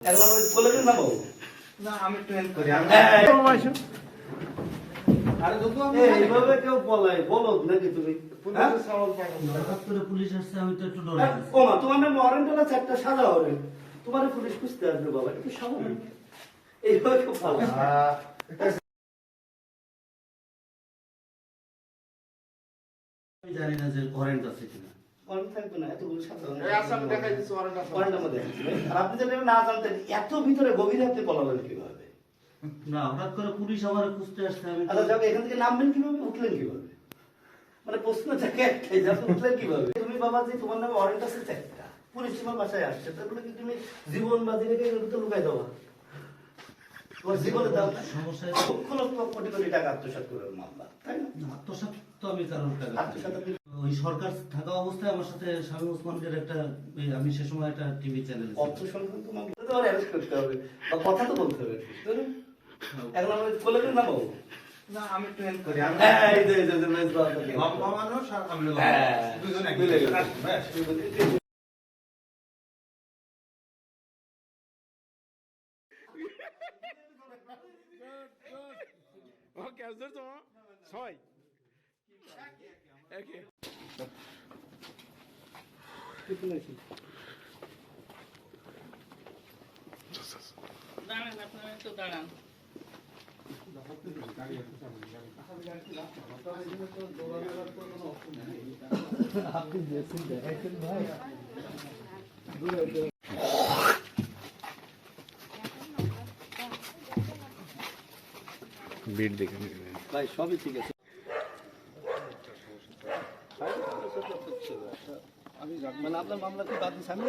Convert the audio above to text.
এখন আমি বলে দিন না বাবু। না আমি একটু হেল্প করি। আরে দুটো আমি এইভাবে কেউ বলাই বলো নাকি তুমি? পুলিশের সওয়াল পাবো। হঠাৎ করে পুলিশ আসছে, আমি তো একটু ডরে গেছি। ও মা তোমার নাম ওয়ারেন্টলা চারটা সাদা হবে। তোমার পুলিশ খুঁজতে আসবে বাবা, এটা তো স্বাভাবিক। এইভাবে কেউ ভালো। আমি জানি না যে ওয়ারেন্ট আছে কিনা। ওয়ারেন্ট থাকবে না, এতগুলো সাধারণ। এই আচ্ছা আমি দেখাই দিচ্ছি ওয়ারেন্ট আছে। ওয়ারেন্ট আমার দেখাচ্ছি ভাই। আর আপনি যদি না জানতেন এত ভিতরে গভীরে আপনি পলালেন কিভাবে? না, হঠাৎ করে পুলিশ আমার খুঁজতে আসছে, আমি তো- আচ্ছা যাবে এখান থেকে নামবেন কিভাবে, উঠলেন কিভাবে? মানে প্রশ্ন থাকে একটাই যে আপনি উঠলেন কিভাবে? তুমি বাবা যে তোমার নামে ওয়ারেন্ট আছে চারটা, পুলিশ তোমার বাসায় আসছে, তারপরে কি তুমি জীবন বাজি রেখে এর ভিতরে লুকাই দেওয়া? তোমার জীবনে দাও না? সমস্যা লক্ষ লক্ষ কোটি কোটি টাকা আত্মসাৎ করে মামলা, তাই না? আত্মসাৎ তো আমি কারণ আত্মসাৎ আপনি ওই সরকার থাকা অবস্থায় আমার সাথে স্বামী ওসমানের একটা আমি সে সময় একটা টিভি চ্যানেল অর্থ সংক্রান্ত মামলা তো অ্যারেস্ট করতে হবে বা কথা তো বলতে হবে, তাই না? এখন আমি বলে দিন না বাবু। না আমি একটু হেল্প করি। এই যে বেশ ভালো থাকে। লম্বা মানুষ আর আমি লম্বা। হ্যাঁ, দুজন এক মিলে গেল। ব্যাস। ওকে hazır tamam. Say. Okay. দাঁড়ান আপনারা একটু দাঁড়ান। बीट देखने ভাই সবই ঠিক আছে। আমি মানে আপনার মামলা কি বাদ দিচ্ছি আমি